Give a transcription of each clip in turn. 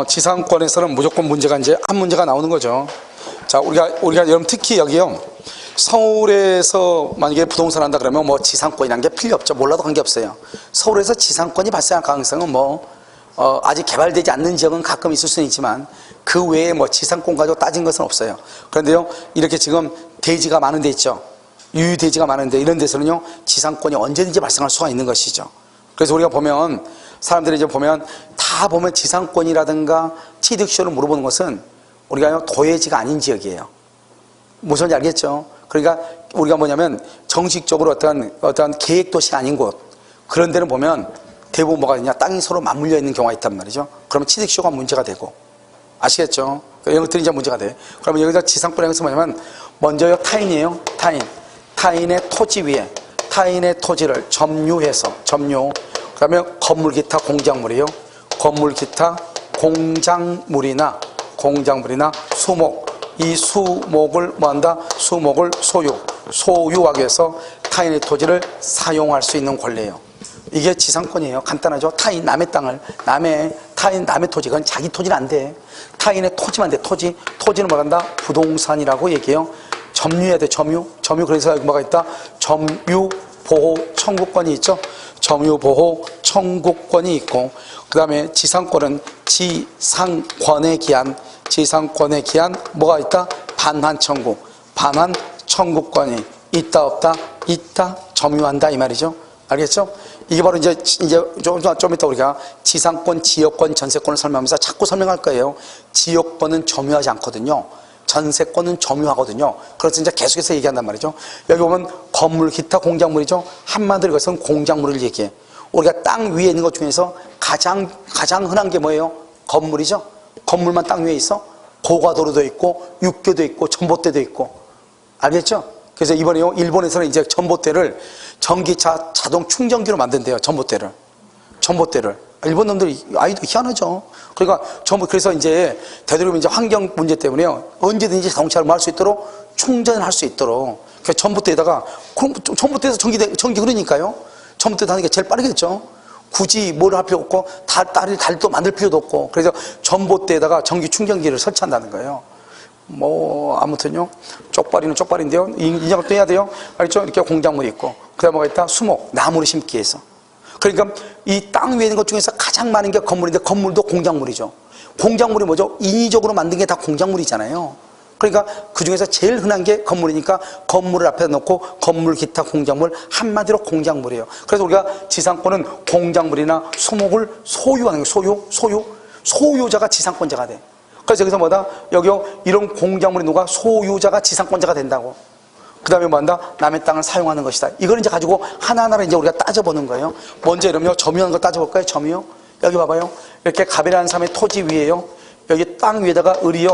지상권에서는 무조건 문제가 이제 한 문제가 나오는 거죠. 자, 우리가 여러분 특히 여기요. 서울에서 만약에 부동산 한다 그러면 뭐 지상권이란 게 필요 없죠. 몰라도 관계없어요. 서울에서 지상권이 발생할 가능성은 아직 개발되지 않는 지역은 가끔 있을 수는 있지만 그 외에 뭐 지상권 가지고 따진 것은 없어요. 그런데요, 이렇게 지금 대지가 많은 데 있죠. 유유대지가 많은데 이런 데서는요, 지상권이 언제든지 발생할 수가 있는 것이죠. 그래서 우리가 보면 사람들이 이제 보면 지상권이라든가 취득시효를 물어보는 것은 우리가 도해지가 아닌 지역이에요. 무슨 말인지 알겠죠? 그러니까 우리가 뭐냐면 정식적으로 어떠한 계획도시가 아닌 곳, 그런 데는 보면 대부분 뭐가 있냐, 땅이 서로 맞물려 있는 경우가 있단 말이죠. 그러면 취득시효가 문제가 되고, 아시겠죠? 이런 것들이 이제 문제가 돼. 그러면 여기서 지상권이라는 것은 뭐냐면 먼저요, 타인이에요. 타인의 토지 위에 타인의 토지를 점유해서 그다음에 건물 기타 공작물이요. 건물 기타 공작물이나 수목, 이 수목을 뭐한다? 수목을 소유하기 위해서 타인의 토지를 사용할 수 있는 권리예요. 이게 지상권이에요. 간단하죠? 남의 토지, 그건 자기 토지는 안 돼. 타인의 토지만 돼. 토지는 뭐란다? 부동산이라고 얘기해요. 점유해야 돼. 점유. 그래서 여기 뭐가 있다? 점유보호 청구권이 있죠. 점유보호 청구권이 있고, 그 다음에 지상권은 지상권에 기한 뭐가 있다? 반환 청구권이 있다 없다? 있다. 점유한다 이 말이죠. 알겠죠? 이게 바로 이제 좀 이따 우리가 지상권, 지역권, 전세권을 설명하면서 자꾸 설명할 거예요. 지역권은 점유하지 않거든요. 전세권은 점유하거든요. 그래서 이제 계속해서 얘기한단 말이죠. 여기 보면 건물, 기타 공작물이죠. 한마디로 이것은 공작물을 얘기해. 우리가 땅 위에 있는 것 중에서 가장 흔한 게 뭐예요? 건물이죠. 건물만 땅 위에 있어. 고가도로도 있고, 육교도 있고, 전봇대도 있고. 알겠죠? 그래서 이번에요, 일본에서는 이제 전봇대를 전기차 자동 충전기로 만든대요. 전봇대를. 일본 놈들이 아이도 희한하죠. 그러니까 그래서 이제 되도록이면 이제 환경 문제 때문에요, 언제든지 자동차를 뭐 할 수 있도록 충전을 할 수 있도록. 그래서 전봇대에서 전기 흐르니까요. 전봇대 다니는 게 제일 빠르겠죠. 굳이 뭘 할 필요 없고 달도 만들 필요도 없고. 그래서 전봇대에다가 전기 충전기를 설치한다는 거예요. 아무튼요, 쪽발이는 쪽발인데요, 인정을 또 해야 돼요. 알겠죠? 이렇게 공작물이 있고, 그 다음에 뭐가 있다? 수목, 나무를 심기 위해서. 그러니까 이 땅 위에 있는 것 중에서 가장 많은 게 건물인데, 건물도 공작물이죠. 공작물이 뭐죠? 인위적으로 만든 게 다 공작물이잖아요. 그러니까 그 중에서 제일 흔한 게 건물이니까 건물을 앞에 놓고 건물, 기타 공작물, 한마디로 공작물이에요. 그래서 우리가 지상권은 공작물이나 수목을 소유하는 거예요. 소유자가 지상권자가 돼. 그래서 여기서 뭐다? 여기요, 이런 공작물이 누가? 소유자가 지상권자가 된다고. 그 다음에 뭐한다? 남의 땅을 사용하는 것이다. 이걸 이제 가지고 하나하나 이제 우리가 따져보는 거예요. 먼저 이러면 점유하는 거 따져볼까요? 점유. 여기 봐봐요. 이렇게 갑이라는 사람의 토지 위에요, 여기 땅 위에다가 을이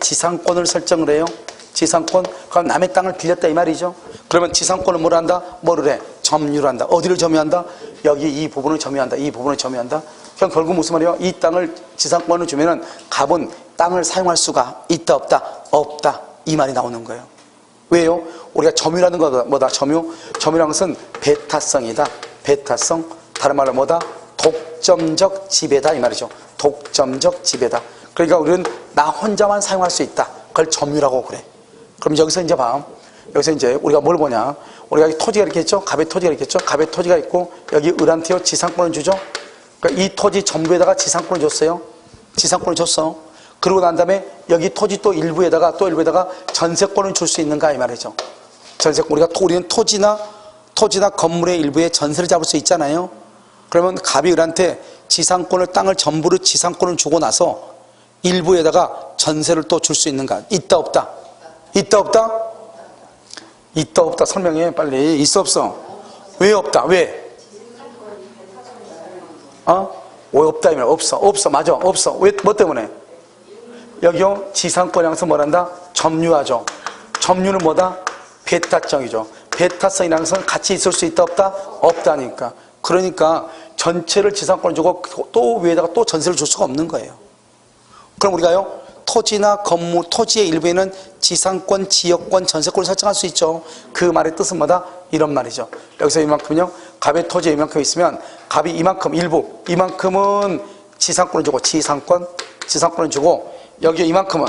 지상권을 설정을 해요. 지상권. 그럼 남의 땅을 빌렸다 이 말이죠. 그러면 지상권을 뭘 한다? 뭐를 해? 점유를 한다. 어디를 점유한다? 여기 이 부분을 점유한다. 그럼 결국 무슨 말이에요? 이 땅을, 지상권을 주면은 갑은 땅을 사용할 수가 있다 없다? 없다. 이 말이 나오는 거예요. 왜요? 우리가 점유라는 거 뭐다? 점유라는 것은 배타성이다. 배타성. 다른 말로 뭐다? 독점적 지배다 이 말이죠. 독점적 지배다. 그러니까 우리는 나 혼자만 사용할 수 있다. 그걸 점유라고 그래. 그럼 여기서 이제 여기서 이제 우리가 뭘 보냐? 우리가 여기 토지가 이렇게 있죠? 갑의 토지가 이렇게 있죠? 갑의 토지가 있고, 여기 을한테요, 지상권을 주죠? 그러니까 이 토지 전부에다가 지상권을 줬어요. 그러고 난 다음에 여기 토지 또 일부에다가 전세권을 줄 수 있는가 이 말이죠. 전세권. 우리는 토지나 건물의 일부에 전세를 잡을 수 있잖아요. 그러면 갑이 을한테 땅을 전부를 지상권을 주고 나서 일부에다가 전세를 또 줄 수 있는가? 있다 없다? 있다 없다 설명해 빨리. 있어 없어? 왜 없다? 왜? 왜 없다? 없어. 맞아. 없어. 왜? 뭐 때문에? 여기요, 지상권이라는 것은 뭐란다? 점유하죠. 점유는 뭐다? 배타성이죠. 배타성이라는 것은 같이 있을 수 있다 없다? 없다니까. 그러니까 전체를 지상권을 주고 또 위에다가 또 전세를 줄 수가 없는 거예요. 그럼 우리가요, 토지나 건물, 토지의 일부에는 지상권, 지역권, 전세권을 설정할 수 있죠. 그 말의 뜻은 뭐다? 이런 말이죠. 여기서 이만큼은요, 갑의 토지에 이만큼 있으면 갑이 이만큼, 이만큼은 지상권을 주고, 지상권을 주고, 여기 이만큼은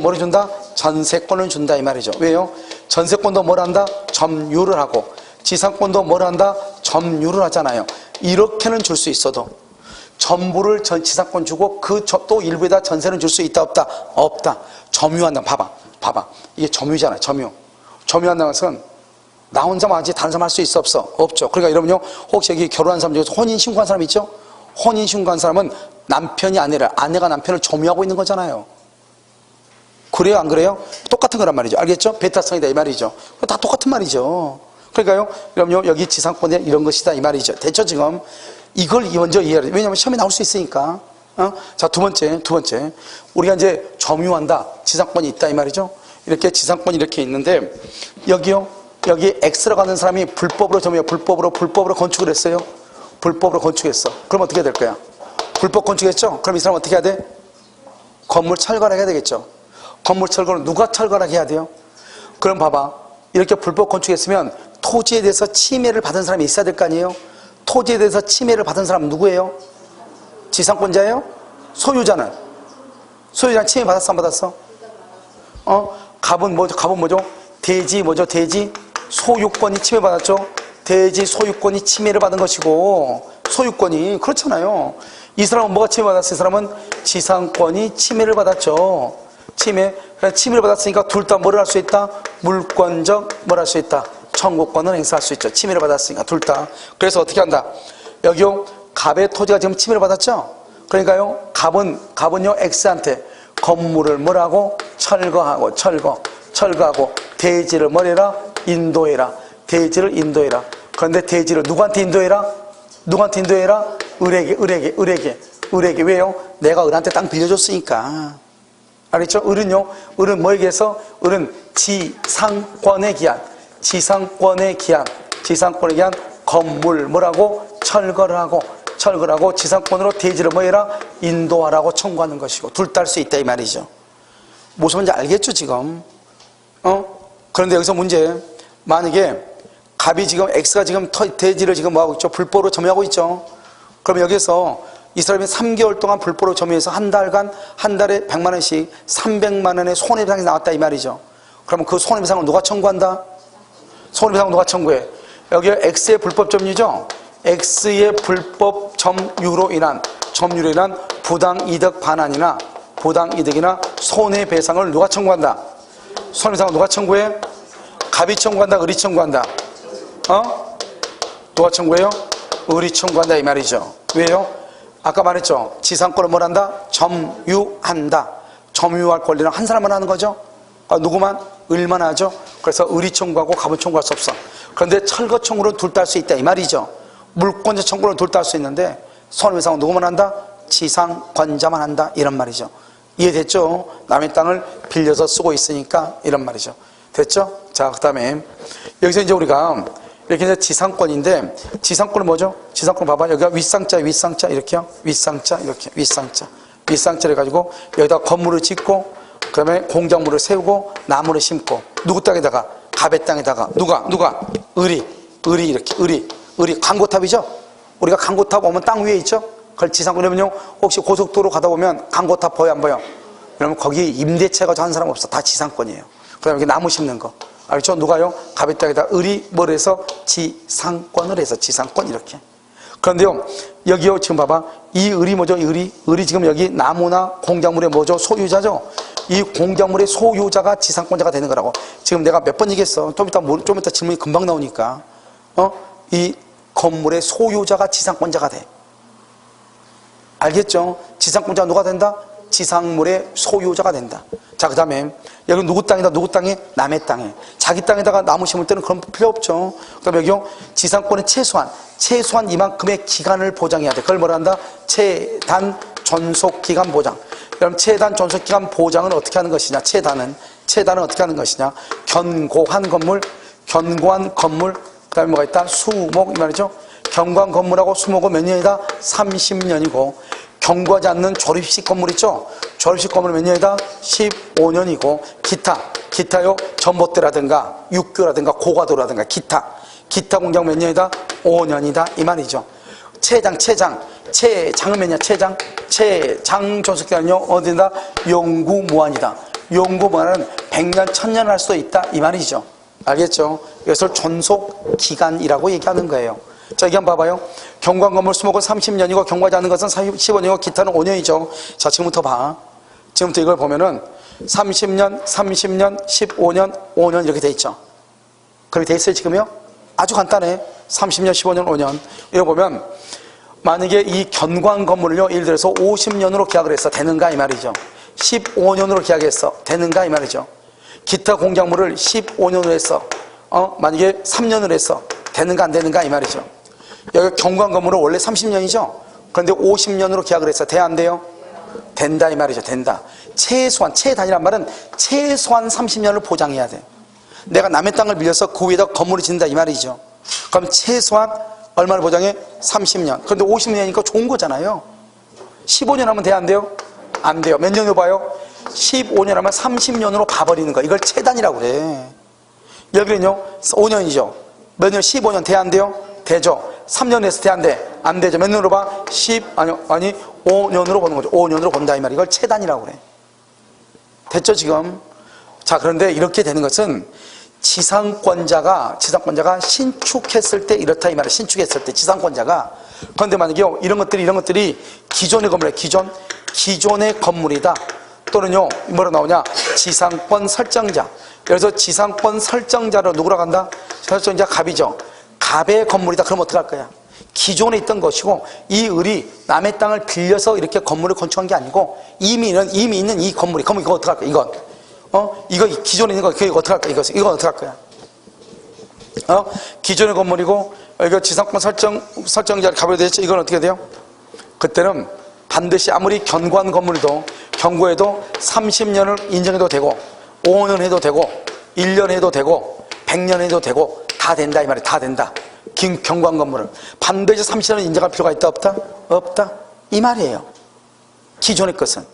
뭐를 준다? 전세권을 준다 이 말이죠. 왜요? 전세권도 뭘 한다? 점유를 하고, 지상권도 뭘 한다? 점유를 하잖아요. 이렇게는 줄 수 있어도 전부를 지상권 주고 또 일부에다 전세는 줄 수 있다 없다? 없다. 점유한다. 봐봐. 이게 점유잖아요. 점유한다는 것은 나 혼자만 하지 다른 사람 할 수 있어 없어? 없죠. 그러니까 여러분요, 혹시 여기 결혼한 사람 중에서 혼인신고한 사람 있죠? 혼인신고한 사람은 남편이 아내가 남편을 점유하고 있는 거잖아요. 그래요 안 그래요? 똑같은 거란 말이죠. 알겠죠? 배타성이다 이 말이죠. 다 똑같은 말이죠. 그러니까요, 여러분요, 여기 지상권에 이런 것이다 이 말이죠. 됐죠 지금? 이걸 먼저 이해해야 돼요. 왜냐하면 시험에 나올 수 있으니까. 자, 두 번째. 우리가 이제 점유한다. 지상권이 있다 이 말이죠. 이렇게 지상권이 이렇게 있는데, 여기 X라고 하는 사람이 불법으로 불법으로 건축을 했어요. 불법으로 건축했어. 그럼 어떻게 될 거야? 불법 건축했죠? 그럼 이 사람 어떻게 해야 돼? 건물 철거를 해야 되겠죠. 건물 철거는 누가 철거를 해야 돼요? 그럼 봐봐. 이렇게 불법 건축했으면 토지에 대해서 침해를 받은 사람이 있어야 될 거 아니에요? 토지에 대해서 침해를 받은 사람은 누구예요? 지상권자예요? 소유자는 침해 받았어 안 받았어? 갑은 뭐죠? 대지 소유권이 침해받았죠? 대지 소유권이 침해를 받은 것이고, 소유권이 그렇잖아요. 이 사람은 뭐가 침해받았어요? 이 사람은 지상권이 침해를 받았죠. 침해를 받았으니까 둘 다 뭐를 할 수 있다? 물권적 뭘 할 수 있다? 청구권을 행사할 수 있죠. 침해를 받았으니까 둘 다. 그래서 어떻게 한다? 여기요, 갑의 토지가 지금 침해를 받았죠? 그러니까요, 갑은요, X한테 건물을 뭐라고? 철거하고, 대지를 뭐래라? 인도해라. 대지를 인도해라. 그런데 대지를 누구한테 인도해라? 을에게. 왜요? 내가 을한테 땅 빌려줬으니까. 알겠죠? 을은 뭐에게 해서? 을은 지상권에 기한 건물 뭐라고? 철거를 하고 지상권으로 대지를 뭐해라? 인도하라고 청구하는 것이고, 둘 다 할 수 있다 이 말이죠. 무슨 말인지 알겠죠 지금? 그런데 여기서 문제, 만약에 X가 지금 대지를 지금 뭐하고 있죠? 불법으로 점유하고 있죠. 그럼 여기서 이 사람이 3개월 동안 불법으로 점유해서 한 달에 100만 원씩 300만 원의 손해배상이 나왔다 이 말이죠. 그러면 그 손해배상을 누가 청구한다? 손해배상을 누가 청구해? 여기 X의 불법 점유죠? X의 불법 점유로 인한 부당이득 반환이나 부당이득이나 손해배상을 누가 청구한다? 손해배상을 누가 청구해? 갑이 청구한다? 을이 청구한다? 누가 청구해요? 을이 청구한다 이 말이죠. 왜요? 아까 말했죠. 지상권을 뭘 한다? 점유한다. 점유할 권리는 한 사람만 하는 거죠. 누구만? 을만 하죠. 그래서 을이 청구하고 갑은 청구할 수 없어. 그런데 철거 청구는 둘 다 할 수 있다 이 말이죠. 물권자 청구는 둘 다 할 수 있는데 손해배상은 누구만 한다? 지상권자만 한다 이런 말이죠. 이해됐죠? 남의 땅을 빌려서 쓰고 있으니까 이런 말이죠. 됐죠? 자, 그 다음에 여기서 이제 우리가 이렇게 이제 지상권인데, 지상권은 뭐죠? 지상권 봐봐. 여기가 윗상자 이렇게요. 윗상자 해가지고 여기다 건물을 짓고, 그 다음에 공작물을 세우고, 나무를 심고, 누구 땅에다가? 갑의 땅에다가. 누가? 을이 강고탑이죠? 우리가 강고탑 오면 땅 위에 있죠? 그걸 지상권이면요, 혹시 고속도로 가다 보면 강고탑 보여 안 보여? 그러면 거기 임대차 가지고 한 사람 없어. 다 지상권이에요. 그 다음에 여기 나무 심는 거. 알겠죠? 누가요? 갑의 땅에다 을이 뭘 해서? 지상권을 해서 지상권 이렇게. 그런데요, 여기요, 지금 봐봐. 이 을이 뭐죠? 을이 지금 여기 나무나 공작물의 뭐죠? 소유자죠? 이 공작물의 소유자가 지상권자가 되는 거라고. 지금 내가 몇 번 얘기했어. 좀 이따 질문이 금방 나오니까. 이 건물의 소유자가 지상권자가 돼. 알겠죠? 지상권자가 누가 된다? 지상물의 소유자가 된다. 자, 그 다음에 여기 누구 땅이다? 누구 땅에? 남의 땅에. 자기 땅에다가 나무 심을 때는 그런 필요 없죠. 그 다음에 여기요, 지상권은 최소한 이만큼의 기간을 보장해야 돼. 그걸 뭐라 한다? 최단 존속기간 보장. 그럼 최단 존속기간 보장은 어떻게 하는 것이냐? 최단은 어떻게 하는 것이냐? 견고한 건물, 그 다음에 뭐가 있다? 수목, 이 말이죠. 견고한 건물하고 수목은 몇 년이다? 30년이고, 견고하지 않는 조립식 건물 있죠? 조립식 건물은 몇 년이다? 15년이고, 기타요, 전봇대라든가, 육교라든가, 고가도라든가, 기타 공장 몇 년이다? 5년이다. 이 말이죠. 채장. 최장은 몇이냐? 최장 존속기간은요 어디다? 영구무한이다. 영구무한은 100년 1000년 할 수도 있다 이 말이죠. 알겠죠? 이것을 존속기간이라고 얘기하는 거예요. 자, 여기 한번 봐봐요. 경관건물 수목은 30년이고 경과하지 않는 것은 15년이고 기타는 5년이죠. 자, 지금부터 봐. 지금부터 이걸 보면은 30년, 15년, 5년 이렇게 돼 있죠. 그렇게 돼 있어요 지금요? 아주 간단해. 30년, 15년, 5년. 이거 보면 만약에 이 견관 건물을요 예를 들어서 50년으로 계약을 했어. 되는가 이 말이죠. 15년으로 계약했어. 되는가 이 말이죠. 기타 공작물을 15년으로 했어. 만약에 3년으로 했어. 되는가 안 되는가 이 말이죠. 여기 경관 건물은 원래 30년이죠. 그런데 50년으로 계약을 했어. 돼야 안 돼요? 된다 이 말이죠. 된다. 최소한, 최단이란 말은 최소한 30년을 보장해야 돼. 내가 남의 땅을 빌려서 그 위에다 건물을 짓는다 이 말이죠. 그럼 최소한 얼마를 보장해? 30년. 그런데 50년이니까 좋은 거잖아요. 15년 하면 돼야 안 돼요? 안 돼요. 몇 년으로 봐요? 15년 하면 30년으로 봐버리는 거야. 이걸 최단이라고 그래. 여기는요 5년이죠. 몇 년? 15년 돼야 안 돼요? 되죠. 3년 해서 돼야 안 돼? 안 되죠. 몇 년으로 봐? 5년으로 보는 거죠. 5년으로 본다 이 말이야. 이걸 최단이라고 그래. 됐죠 지금? 자, 그런데 이렇게 되는 것은 지상권자가 신축했을 때 이렇다 이 말이야. 신축했을 때 지상권자가. 그런데 만약에 이런 것들이 기존의 건물이야. 기존의 건물이다. 또는요 뭐로 나오냐? 지상권 설정자. 그래서 지상권 설정자로 누구라고 한다? 설정자 갑이죠. 갑의 건물이다. 그럼 어떡할 거야? 기존에 있던 것이고 이 을이 남의 땅을 빌려서 이렇게 건물을 건축한 게 아니고 이미 있는 이 건물이. 그럼 이거 어떡할 거야? 이거 기존에 있는 거 이거 어떡할 거야? 이거 어떡할 거야? 기존의 건물이고 이거 지상권 설정자를 갑으로 되었죠. 이건 어떻게 돼요? 그때는 반드시 아무리 견고한 건물이도 경고해도 30년을 인정해도 되고 5년 해도 되고 1년 해도 되고 100년 해도 되고 다 된다 이 말이야. 다 된다. 경고한 건물은 반드시 30년을 인정할 필요가 있다 없다? 없다 이 말이에요. 기존의 것은.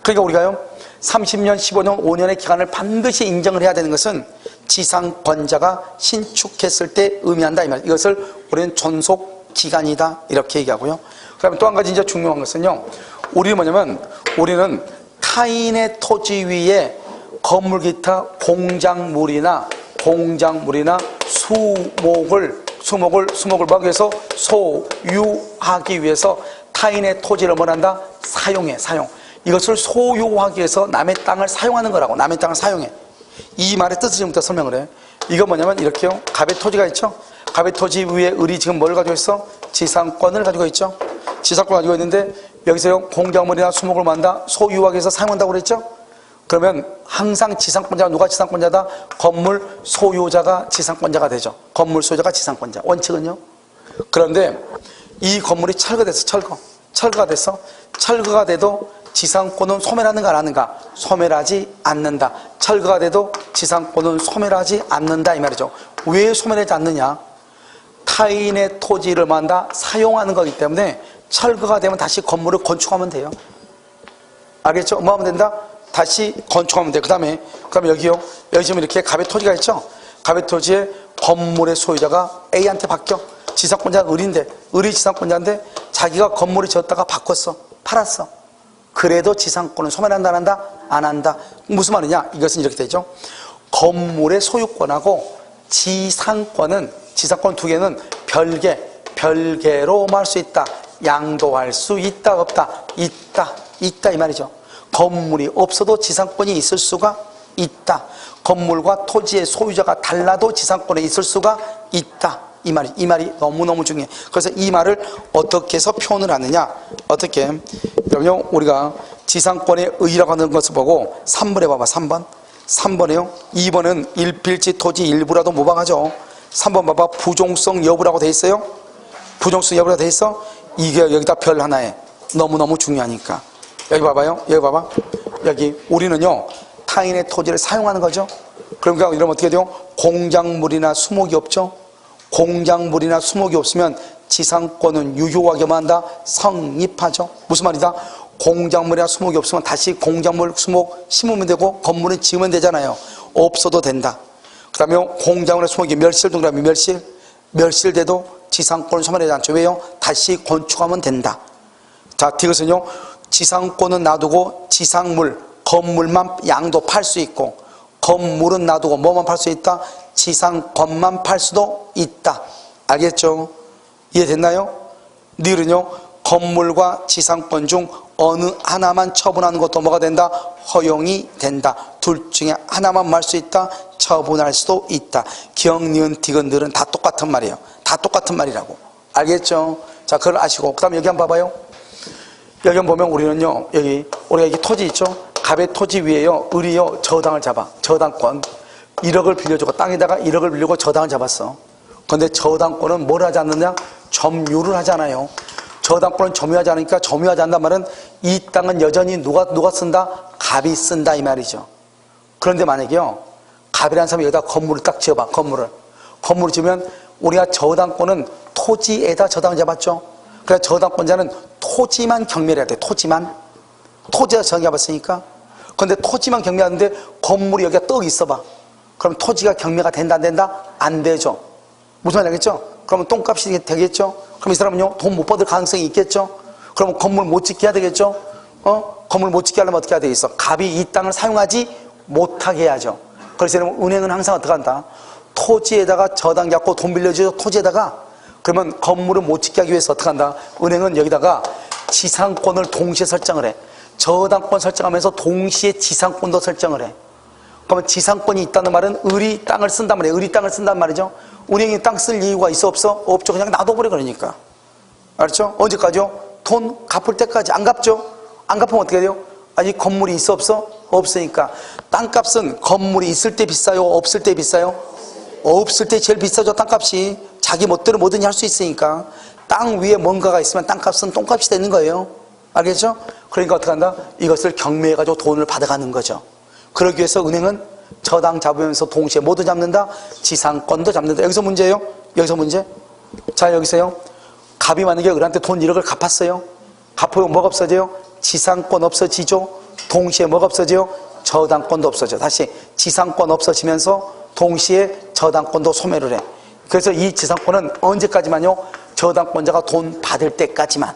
그러니까 우리가요 30년, 15년, 5년의 기간을 반드시 인정을 해야 되는 것은 지상권자가 신축했을 때 의미한다 이 말. 이것을 우리는 존속기간이다 이렇게 얘기하고요. 그 다음에 또 한 가지 이제 중요한 것은요 우리는 뭐냐면 우리는 타인의 토지 위에 건물 기타 공작물이나 수목을 막 위해서 소유하기 위해서 타인의 토지를 뭐한다? 사용. 이것을 소유하기 위해서 남의 땅을 사용하는 거라고. 남의 땅을 사용해. 이 말의 뜻을 지금부터 설명을 해. 이거 뭐냐면 이렇게요. 갑의 토지가 있죠. 갑의 토지 위에 을이 지금 뭘 가지고 있어? 지상권을 가지고 있죠. 지상권을 가지고 있는데 여기서요 공작물이나 수목을 만다 소유하기 위해서 사용한다고 그랬죠. 그러면 항상 지상권자가 누가 지상권자다? 건물 소유자가 지상권자가 되죠. 건물 소유자가 지상권자. 원칙은요. 그런데 이 건물이 철거됐어. 철거가 됐어. 철거가 돼도 지상권은 소멸하는가 안 하는가? 소멸하지 않는다. 철거가 돼도 지상권은 소멸하지 않는다 이 말이죠. 왜 소멸하지 않느냐? 타인의 토지를 만다 사용하는 거기 때문에 철거가 되면 다시 건물을 건축하면 돼요. 알겠죠? 뭐 하면 된다? 다시 건축하면 돼. 그 다음에 여기요. 여기 지금 이렇게 갑의 토지가 있죠? 갑의 토지에 건물의 소유자가 A한테 바뀌어. 지상권자가 을이 지상권자인데 자기가 건물을 지었다가 바꿨어. 팔았어. 그래도 지상권은 소멸한다 안 한다? 안 한다. 무슨 말이냐? 이것은 이렇게 되죠. 건물의 소유권하고 지상권 두 개는 별개로 할 수 있다. 양도할 수 있다 없다? 있다 이 말이죠. 건물이 없어도 지상권이 있을 수가 있다. 건물과 토지의 소유자가 달라도 지상권에 있을 수가 있다. 이 말이 너무너무 중요해. 그래서 이 말을 어떻게 해서 표현을 하느냐? 어떻게? 그럼요, 우리가 지상권의 의의라고 하는 것을 보고 3번에 봐봐. 3번에요. 2번은 일필지 토지 일부라도 무방하죠. 3번 봐봐. 부종성 여부라고 돼 있어요. 부종성 여부라고 돼 있어. 이게 여기다 별 하나에 너무너무 중요하니까. 여기 봐봐요. 여기 우리는요 타인의 토지를 사용하는 거죠. 그러니까 이러면 어떻게 돼요? 공작물이나 수목이 없죠. 공작물이나 수목이 없으면 지상권은 유효하게만 한다. 성립하죠. 무슨 말이다? 공작물이나 수목이 없으면 다시 공작물, 수목 심으면 되고 건물은 지으면 되잖아요. 없어도 된다. 그 다음에 공작물이나 수목이 멸실동그라미 멸실돼도 지상권을 소멸하지 않죠. 왜요? 다시 건축하면 된다. 자, 이것은요, 지상권은 놔두고 지상물, 건물만 양도 팔 수 있고, 건물은 놔두고 뭐만 팔 수 있다? 지상권만 팔 수도 있다. 알겠죠? 이해됐나요? 늘은요, 건물과 지상권 중 어느 하나만 처분하는 것도 뭐가 된다? 허용이 된다. 둘 중에 하나만 말 수 있다? 처분할 수도 있다. 기억, 니은, 디귿, 늘은 다 똑같은 말이에요. 다 똑같은 말이라고. 알겠죠? 자, 그걸 아시고. 그 다음에 여기 한번 봐봐요. 여기 한번 보면 우리는요, 우리가 여기 토지 있죠? 갑의 토지 위에요, 을이요, 저당을 잡아. 저당권. 1억을 빌려주고, 땅에다가 1억을 빌리고 저당을 잡았어. 근데 저당권은 뭘 하지 않느냐? 점유를 하잖아요. 저당권은 점유하지 않으니까, 점유하지 않단 말은 이 땅은 여전히 누가 쓴다? 갑이 쓴다 이 말이죠. 그런데 만약에요, 갑이라는 사람이 여기다 건물을 딱 지어봐. 건물을 지으면 우리가 저당권은 토지에다 저당을 잡았죠. 그래서 저당권자는 토지만 경매해야 돼. 토지에다 저당 잡았으니까. 그런데 토지만 경매하는데 건물이 여기가 떡 있어봐. 그럼 토지가 경매가 된다 안 된다? 안 되죠. 무슨 말인지 알겠죠? 그러면 똥값이 되겠죠? 그럼 이 사람은요, 돈 못 받을 가능성이 있겠죠? 그러면 건물 못 짓게 해야 되겠죠? 건물 못 짓게 하려면 어떻게 해야 되겠어? 갑이 이 땅을 사용하지 못하게 해야죠. 그래서 은행은 항상 어떻게 한다? 토지에다가 저당 잡고 돈 빌려주죠. 토지에다가. 그러면 건물을 못 짓게 하기 위해서 어떻게 한다? 은행은 여기다가 지상권을 동시에 설정을 해. 저당권 설정하면서 동시에 지상권도 설정을 해. 그러면 지상권이 있다는 말은 을이 땅을 쓴단 말이에요. 을이 땅을 쓴단 말이죠. 은행이 땅 쓸 이유가 있어 없어? 없죠. 그냥 놔둬버려. 그러니까. 알았죠? 언제까지요? 돈 갚을 때까지. 안 갚죠? 안 갚으면 어떻게 돼요? 아직 건물이 있어 없어? 없으니까. 땅값은 건물이 있을 때 비싸요? 없을 때 비싸요? 없을 때 제일 비싸죠. 땅값이. 자기 멋대로 뭐든지 할 수 있으니까. 땅 위에 뭔가가 있으면 땅값은 똥값이 되는 거예요. 알겠죠? 그러니까 어떻게 한다? 이것을 경매해가지고 돈을 받아가는 거죠. 그러기 위해서 은행은 저당 잡으면서 동시에 뭐도 잡는다? 지상권도 잡는다. 여기서 문제예요? 여기서 문제? 자, 여기서요. 갑이 만약에 을한테 돈 1억을 갚았어요. 갚으면 뭐가 없어져요? 지상권 없어지죠. 동시에 뭐가 없어져요? 저당권도 없어져. 다시 지상권 없어지면서 동시에 저당권도 소멸을 해. 그래서 이 지상권은 언제까지만요? 저당권자가 돈 받을 때까지만.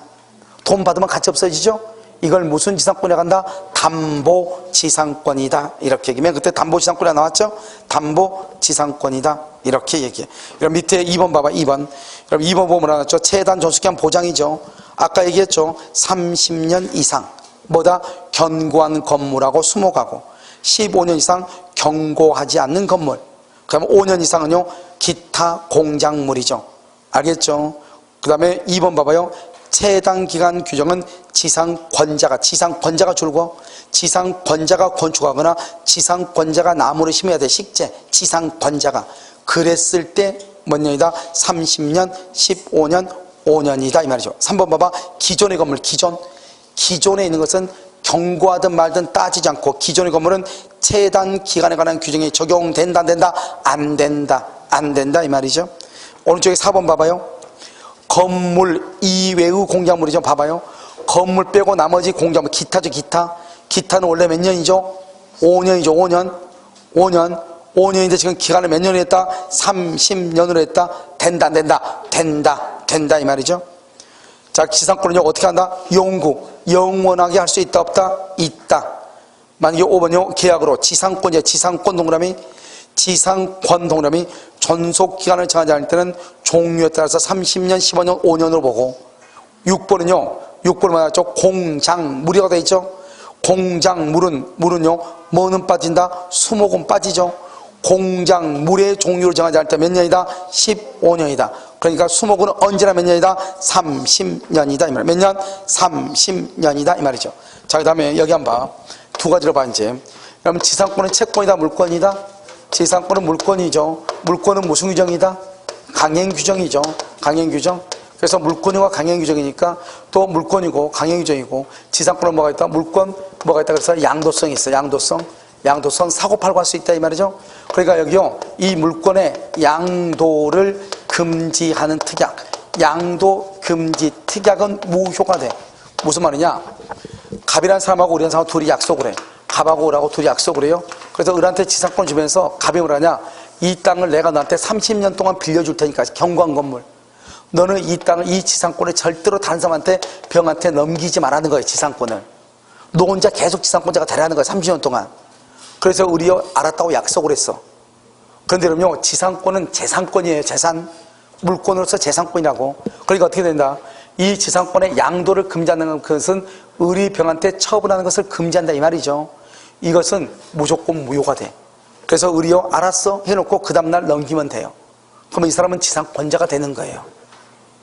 돈 받으면 같이 없어지죠? 이걸 무슨 지상권이라고 한다? 담보지상권이다. 이렇게 얘기하면 그때 담보지상권이 나왔죠? 담보지상권이다. 이렇게 얘기해. 그럼 밑에 2번 봐봐. 2번. 그럼 2번 보면 나왔죠? 체단 존속기한 보장이죠. 아까 얘기했죠? 30년 이상. 뭐다? 견고한 건물하고 수목하고 15년 이상 경고하지 않는 건물. 그럼 5년 이상은요? 기타 공작물이죠. 알겠죠? 그 다음에 2번 봐봐요. 체당 기간 규정은 지상권자가 줄고 지상권자가 건축하거나 지상권자가 나무를 심어야 돼. 식재 지상권자가 그랬을 때 몇 년이다? 30년, 15년, 5년이다 이 말이죠. 3번 봐봐. 기존의 건물. 기존에 있는 것은 경고하든 말든 따지지 않고 기존의 건물은 체단 기간에 관한 규정이 적용된다 안 된다? 안 된다. 안 된다 이 말이죠. 오른쪽에 4번 봐봐요. 건물 이외의 공작물이죠. 봐봐요. 건물 빼고 나머지 공작물, 기타죠. 기타는 원래 몇 년이죠? 5년이죠. 5년인데 지금 기간을 몇 년으로 했다? 30년으로 했다. 된다 안 된다? 된다 이 말이죠. 자, 지상권은요 어떻게 한다? 영원하게 할 수 있다 없다? 있다. 만약에 5번요 계약으로 지상권 동그라미 지상권 동그라미 존속기간을 정하지 않을 때는 종류에 따라서 30년, 15년, 5년으로 보고 6번은 말하죠. 공작물이라고 되어 있죠. 공작물은요 뭐는 빠진다? 수목은 빠지죠. 공작물의 종류를 정하지 않을 때 몇 년이다? 15년이다. 그러니까 수목은 언제나 몇 년이다? 30년이다 이 말. 몇 년? 30년이다 이 말이죠. 자, 그 다음에 여기 한번 봐. 두 가지로 봐 이제. 그럼 지상권은 채권이다 물권이다? 지상권은 물권이죠. 물권은 무슨 규정이다? 강행규정이죠. 강행규정. 그래서 물권이고 강행규정이니까 또 물권이고 강행규정이고 지상권은 뭐가 있다? 물권 뭐가 있다? 그래서 양도성이 있어. 양도성 사고팔고 할 수 있다 이 말이죠. 그러니까 여기요 이 물권의 양도를 금지하는 특약, 양도 금지 특약은 무효가 돼. 무슨 말이냐? 갑이라는 사람하고 우리라는 사람하고 둘이 약속을 해. 갑하고 을하고 둘이 약속을 해요. 그래서 을한테 지상권 주면서 갑이 뭐라냐? 이 땅을 내가 너한테 30년 동안 빌려줄 테니까 경고한 건물. 너는 이 땅을, 이 지상권을 절대로 다른 사람한테, 병한테 넘기지 말라는 거예요. 지상권을. 너 혼자 계속 지상권자가 되라는 거예요. 30년 동안. 그래서 우리요 알았다고 약속을 했어. 그런데 여러분요, 지상권은 재산권이에요. 재산. 물권으로서 재산권이라고. 그러니까 어떻게 된다? 이 지상권의 양도를 금지하는 것은 의리병한테 처분하는 것을 금지한다 이 말이죠. 이것은 무조건 무효가 돼. 그래서 의리요 알았어 해놓고 그 다음날 넘기면 돼요. 그러면 이 사람은 지상권자가 되는 거예요.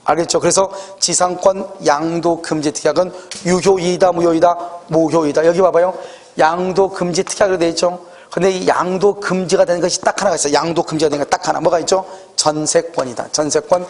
알겠죠? 그래서 지상권 양도 금지 특약은 유효이다 무효이다? 무효이다. 여기 봐봐요. 양도 금지 특약으로 되어 있죠. 근데 이 양도 금지가 되는 것이 딱 하나가 있어요. 양도 금지가 되는 것 딱 하나. 뭐가 있죠? 전세권이다. 전세권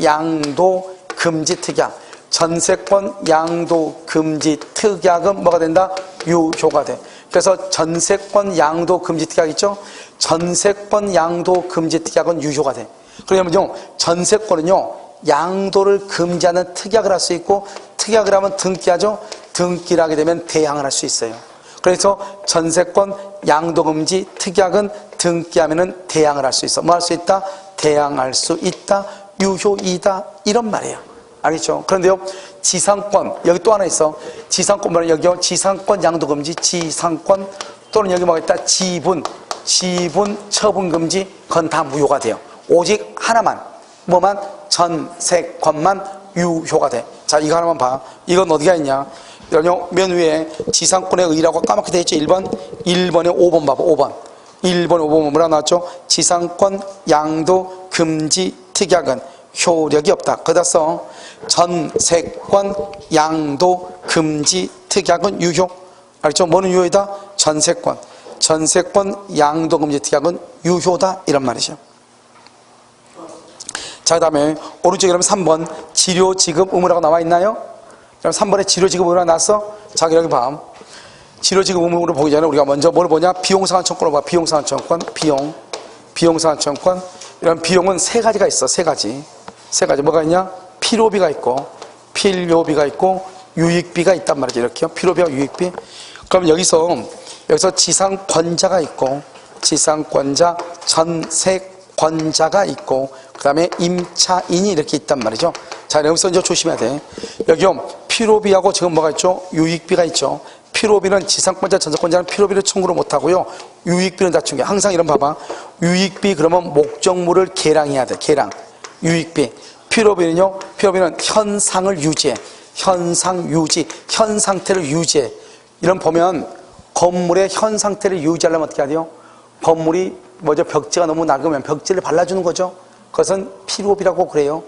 양도 금지 특약. 전세권 양도 금지 특약은 뭐가 된다? 유효가 돼. 그래서 전세권 양도 금지 특약 있죠? 전세권 양도 금지 특약은 유효가 돼. 그러면요, 전세권은요, 양도를 금지하는 특약을 할 수 있고, 특약을 하면 등기하죠? 등기를 하게 되면 대항을 할 수 있어요. 그래서 전세권 양도 금지 특약은 등기하면은 대항을 할 수 있어. 뭐 할 수 있다? 대항할 수 있다. 유효이다. 이런 말이에요. 알겠죠? 그런데요, 지상권, 여기 또 하나 있어. 지상권 말은 여기요, 지상권 양도 금지, 지상권, 또는 여기 뭐가 있다? 지분 처분 금지, 그건 다 무효가 돼요. 오직 하나만, 뭐만? 전세권만 유효가 돼. 자, 이거 하나만 봐. 이건 어디가 있냐? 맨 위에 지상권의 의의라고 까맣게 되어 있죠? 1번에 5번 봐봐. 5번 뭐라 나왔죠? 지상권 양도 금지 특약은 효력이 없다. 거기다 써. 전세권 양도 금지 특약은 유효. 알겠죠? 뭐는 유효이다? 전세권 양도 금지 특약은 유효다. 이런 말이죠. 자, 그 다음에 오른쪽에 그러면 3번 치료 지급 의무라고 나와 있나요? 그럼 3번에 치료 지급 의무라고 나왔어? 자, 여기 봐. 치료 지급 의무를 보기 전에 우리가 먼저 뭘 보냐? 비용상환청권을 봐. 비용상환청권. 비용상환청권. 이런 비용은 세 가지가 있어. 세 가지. 뭐가 있냐? 필요비가 있고, 유익비가 있단 말이죠. 이렇게요. 필요비와 유익비. 그럼 여기서 지상권자가 있고, 지상권자, 전세권자가 있고, 그 다음에 임차인이 이렇게 있단 말이죠. 자, 여기서 이제 조심해야 돼. 여기요, 필요비하고 지금 뭐가 있죠? 유익비가 있죠. 필요비는 지상권자, 전세권자는 필요비를 청구를 못하고요. 유익비는 다 청구해. 항상 이런 봐봐. 유익비 그러면 목적물을 계량해야 돼. 계량. 유익비. 필요비는요, 현상을 유지해. 현 상태를 유지해. 이런 보면 건물의 현 상태를 유지하려면 어떻게 해야 돼요? 건물이 벽지가 너무 낡으면 벽지를 발라주는 거죠. 그것은 필요비라고 그래요.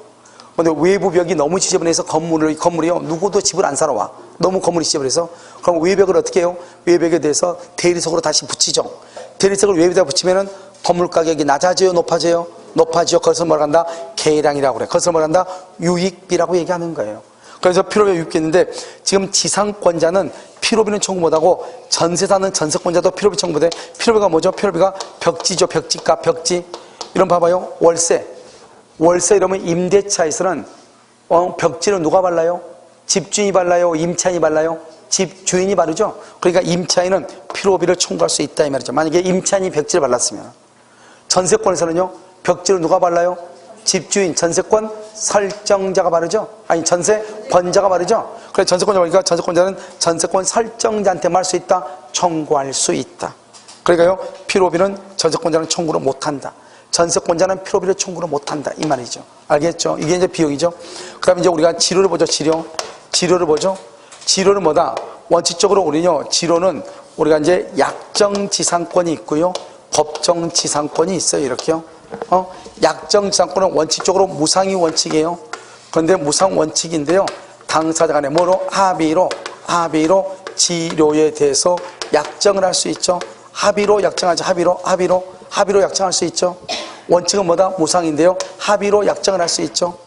근데 외부 벽이 너무 지저분해서 건물이요, 누구도 집을 안 사러 와. 너무 건물이 지저분해서. 그럼 외벽을 어떻게 해요? 외벽에 대해서 대리석으로 다시 붙이죠. 대리석을 외벽에다 붙이면은 건물 가격이 낮아져요, 높아져요? 높아지죠. 그것을 뭐라 한다? 계량이라고 그래. 그것을 뭐라 한다? 유익비라고 얘기하는 거예요. 그래서 필요비가 유익비 있는데, 지금 지상권자는 필요비는 청구 못하고, 전세 사는 전세권자도 필요비 청구 못해. 필요비가 뭐죠? 필요비가 벽지죠. 벽지값, 벽지. 이런 봐봐요. 월세 이러면 임대차에서는 벽지를 누가 발라요? 집주인이 발라요? 임차인이 발라요? 집주인이 바르죠. 그러니까 임차인은 필요비를 청구할 수 있다 이 말이죠. 만약에 임차인이 벽지를 발랐으면. 전세권에서는요, 벽지를 누가 발라요? 집주인, 전세권 설정자가 바르죠. 아니, 전세권자가 바르죠. 그래서 전세권자 보니까 전세권자는 전세권 설정자한테 말 수 있다, 청구할 수 있다. 그러니까요, 필요비는 전세권자는 청구를 못한다. 전세권자는 필요비를 청구를 못한다 이 말이죠. 알겠죠? 이게 이제 비용이죠. 그 다음에 이제 우리가 치료를 보죠. 치료를 보죠. 치료는 뭐다? 원칙적으로 우리는요, 치료는 우리가 이제 약정지상권이 있고요, 법정지상권이 있어요. 이렇게요. 약정지상권은 원칙적으로 무상이 원칙이에요. 그런데 무상 원칙인데요, 당사자 간에 뭐로? 합의로 치료에 대해서 약정을 할 수 있죠. 합의로 약정하죠. 합의로 약정할 수 있죠. 원칙은 뭐다? 무상인데요, 합의로 약정을 할 수 있죠.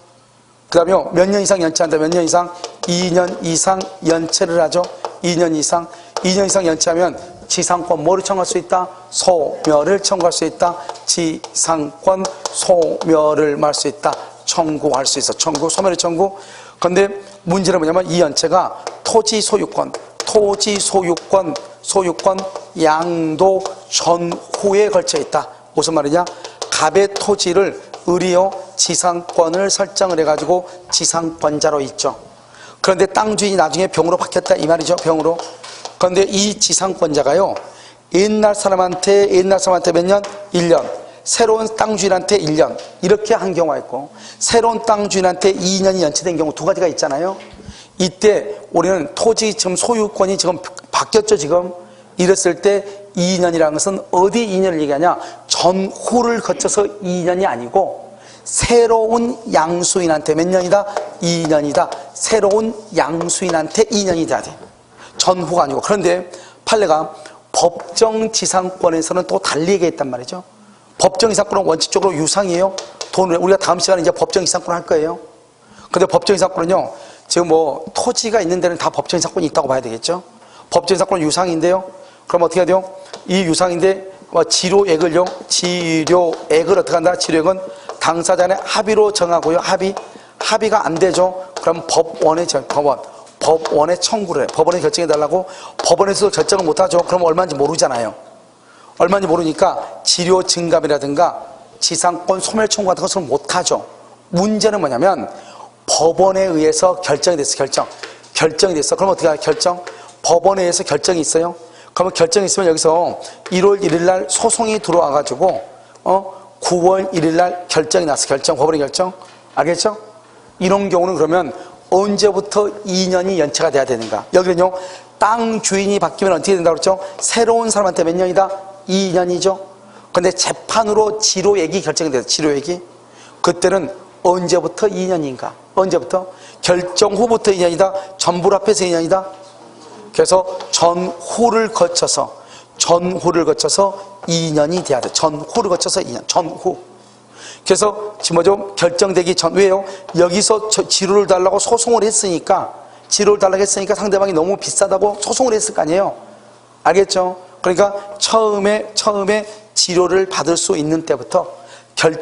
그 다음에 몇 년 이상 연체한다. 몇 년 이상? 2년 이상 연체를 하죠. 2년 이상 연체하면 지상권 뭐를 청구할 수 있다? 소멸을 청구할 수 있다. 지상권 소멸을 말 수 있다. 청구할 수 있어. 소멸의 청구. 그런데 문제는 뭐냐면 이 연체가 토지 소유권 양도 전후에 걸쳐 있다. 무슨 말이냐? 갑의 토지를 을이요 지상권을 설정을 해가지고 지상권자로 있죠. 그런데 땅 주인이 나중에 병으로 바뀌었다 이 말이죠. 병으로. 그런데 이 지상권자가요 옛날 사람한테 몇 년? 1년. 새로운 땅 주인한테 1년. 이렇게 한 경우가 있고, 새로운 땅 주인한테 2년이 연체된 경우 두 가지가 있잖아요. 이때 우리는 토지 지금 소유권이 지금 바뀌었죠. 지금 이랬을 때 2년이라는 것은 어디 2년을 얘기하냐? 전후를 거쳐서 2년이 아니고 새로운 양수인한테 몇 년이다? 2년이다. 새로운 양수인한테 2년이 돼야 돼. 전후가 아니고. 그런데 판례가 법정 지상권에서는 또 달리 얘기했단 말이죠. 법정 지상권은 원칙적으로 유상이에요. 돈을 우리가 다음 시간에 이제 법정 지상권 할 거예요. 근데 법정 지상권은요, 지금 뭐 토지가 있는 데는 다 법정 지상권이 있다고 봐야 되겠죠. 법정 지상권은 유상인데요. 그럼 어떻게 해야 돼요? 이 유상인데 지료액을요, 지료액을 어떻게 한다? 지료액은 당사자 간의 합의로 정하고요. 합의가 안 되죠. 그럼 법원에 청구를 해. 법원에 결정해달라고. 법원에서도 결정을 못하죠. 그럼 얼마인지 모르잖아요. 얼마인지 모르니까 지료 증감이라든가 지상권 소멸 청구 같은 것을 못하죠. 문제는 뭐냐면 법원에 의해서 결정이 됐어. 결정이 됐어. 그럼 어떻게 해야 결정? 법원에 의해서 결정이 있어요. 그러면 결정이 있으면 여기서 1월 1일 날 소송이 들어와가지고 9월 1일 날 결정이 났어. 법원의 결정. 알겠죠? 이런 경우는 그러면 언제부터 2년이 연체가 돼야 되는가? 여기는요, 땅 주인이 바뀌면 어떻게 된다고 그랬죠? 새로운 사람한테 몇 년이다? 2년이죠. 근데 재판으로 지료액이 결정이 돼요. 지료액이. 그때는 언제부터 2년인가? 언제부터? 결정 후부터 2년이다? 전부 합해서 2년이다? 그래서 전후를 거쳐서 2년이 돼야 돼. 전후를 거쳐서 2년. 전후. 그래서 지금 뭐죠? 결정되기 전. 왜요? 여기서 지료를 달라고 소송을 했으니까, 상대방이 너무 비싸다고 소송을 했을 거 아니에요. 알겠죠? 그러니까 처음에 지료를 받을 수 있는 때부터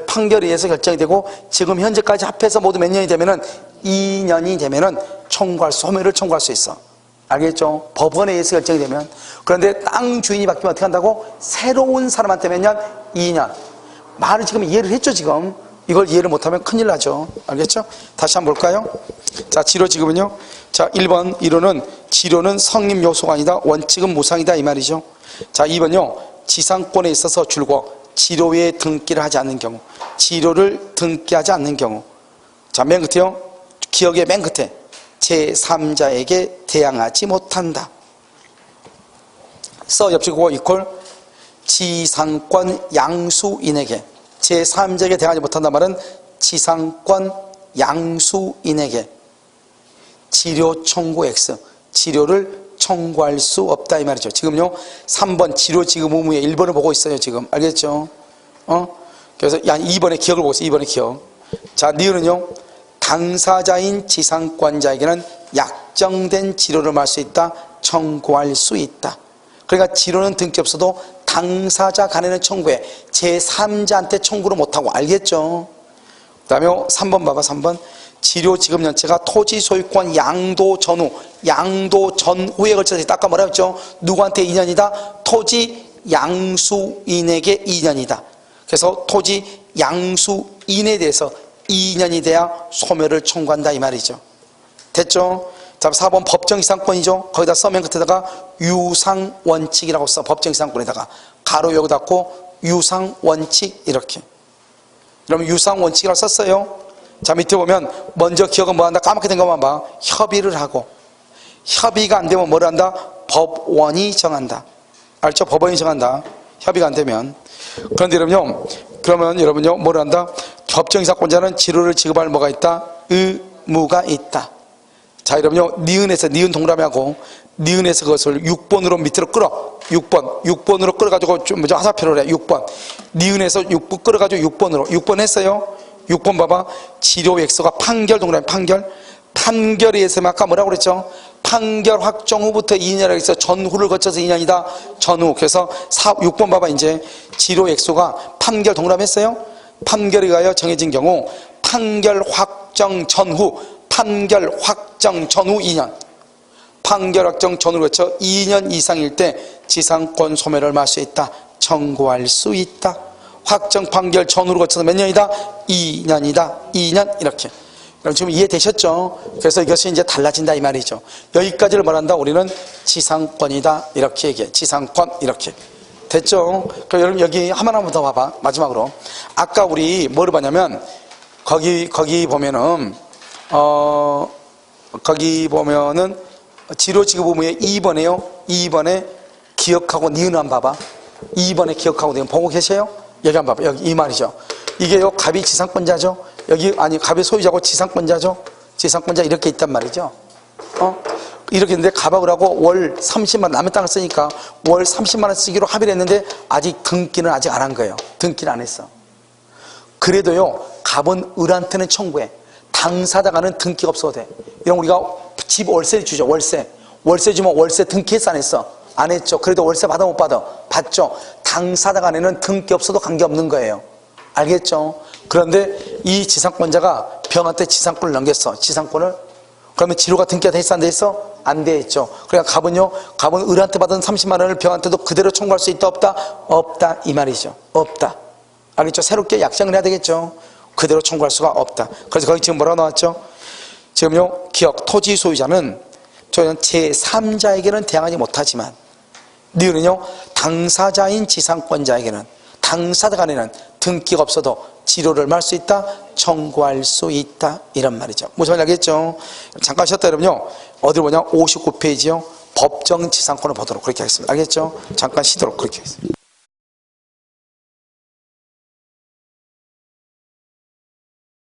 판결에 의해서 결정이 되고, 지금 현재까지 합해서 모두 몇 년이 되면은 2년이 되면은 소멸을 청구할 수 있어. 알겠죠? 법원에 의해서 결정이 되면. 그런데 땅 주인이 바뀌면 어떻게 한다고? 새로운 사람한테 몇 년? 2년. 말을 지금 이해를 했죠, 지금. 이걸 이해를 못하면 큰일 나죠. 알겠죠? 다시 한번 볼까요? 자, 지료 지금은요. 자, 1번, 1호는 지료는 성립 요소가 아니다. 원칙은 무상이다. 이 말이죠. 자, 2번요. 지상권에 있어서 줄고 지료에 등기를 하지 않는 경우. 지료를 등기하지 않는 경우. 자, 맨 끝에요. 기억의 맨 끝에. 제3자에게 대항하지 못한다. 옆집 그거 이퀄 지상권 양수인에게. 제3자에게 대항하지 못한다 말은 지상권 양수인에게 지료 청구 X, 지료를 청구할 수 없다 이 말이죠. 지금요 3번 지료 지급 의무에 1번을 보고 있어요. 지금 알겠죠? 그래서 2번의 기억을 보고 있어요. 2번의 기억. 자, 니은은요 당사자인 지상권자에게는 약정된 지료를 말할 수 있다. 청구할 수 있다. 그러니까 지료는 등기 없어도 당사자 간에는 청구해. 제3자한테 청구를 못하고. 알겠죠? 그 다음에 3번 봐봐. 3번 지료 지급 연체가 토지 소유권 양도 전후에 걸쳐서 있다. 아까 뭐라 했죠? 누구한테 2년이다? 토지 양수인에게 2년이다. 그래서 토지 양수인에 대해서 2년이 돼야 소멸을 청구한다 이 말이죠. 됐죠? 자, 4번 법정 이상권이죠. 거기다 서면 끝에다가 유상원칙이라고 써. 법정 이상권에다가 가로 여기 닫고 유상원칙 이렇게. 그러면 유상원칙이라고 썼어요. 자, 밑에 보면 먼저 기억은 뭐 한다? 까맣게 된 것만 봐. 협의를 하고. 협의가 안 되면 뭐를 한다? 법원이 정한다. 알죠? 법원이 정한다. 협의가 안 되면. 그런데 여러분요 뭐를 한다? 법정 이상권자는 지료를 지급할 뭐가 있다? 의무가 있다. 자, 여러분요 니은 동그라미하고 니은에서 그것을 6번으로 밑으로 끌어. 6번으로 끌어가지고 좀 화살표로 해. 6번. 니은에서 6번 끌어가지고 6번 했어요. 6번 봐봐. 지료 X가 판결 동그라미 판결에 의해서 아까 뭐라고 그랬죠? 판결 확정 후부터 2년이라고 해서 전후를 거쳐서 2년이다. 전후. 그래서 6번 봐봐. 이제 지료 X가 판결 동그라미 했어요. 판결에 의하여 정해진 경우 판결 확정 전후 2년. 판결 확정 전후를 거쳐 2년 이상일 때 지상권 소멸을 할 수 있다. 청구할 수 있다. 확정 판결 전후로 거쳐서 몇 년이다? 2년이다. 2년 이렇게. 그럼 지금 이해되셨죠? 그래서 이것이 이제 달라진다 이 말이죠. 여기까지를 말한다. 우리는 지상권이다 이렇게 얘기해. 지상권 이렇게. 됐죠? 그럼 여러분 여기 하나만 더 봐봐. 마지막으로. 아까 우리 뭐를 봤냐면 거기 보면은 거기 보면은 지로지급 의무의 2번에요. 2번에 기억하고 니은 한번 봐봐. 2번에 기억하고 니은 보고 계세요? 여기 한번 봐봐. 여기 이 말이죠. 이게요 갑이 지상권자죠. 여기 아니 갑의 소유자고 지상권자죠. 지상권자 이렇게 있단 말이죠. 이렇게 했는데 갑하고 하고 월 30만 원 남의 땅을 쓰니까 월 30만 원 쓰기로 합의를 했는데 아직 등기는 아직 안 한 거예요. 등기를 안 했어. 그래도요 갑은 을한테는 청구해. 당사자가는 등기가 없어도 돼. 이런 우리가 집 월세 주죠. 월세 주면 월세 등기했어 안 했어? 안 했죠. 그래도 월세 받아 못 받아? 받죠. 당사자 간에는 등기 없어도 관계없는 거예요. 알겠죠? 그런데 이 지상권자가 병한테 지상권을 넘겼어. 지상권을. 그러면 지로가 등기가 돼 있어 안 돼 있어? 안 돼 있죠. 그러니까 갑은 을한테 받은 30만 원을 병한테도 그대로 청구할 수 있다 없다? 없다 이 말이죠. 없다. 알겠죠? 새롭게 약정을 해야 되겠죠. 그대로 청구할 수가 없다. 그래서 거기 지금 뭐라고 나왔죠? 지금요 기억 토지 소유자는 제3자에게는 대항하지 못하지만 니은은요 당사자인 지상권자에게는 당사자 간에는 등기가 없어도 지료를 말 수 있다, 청구할 수 있다 이런 말이죠. 무슨 말인지 알겠죠? 잠깐 쉬었다 여러분요 어디로 보냐 59페이지요 법정 지상권을 보도록 그렇게 하겠습니다. 알겠죠? 잠깐 쉬도록 그렇게 하겠습니다.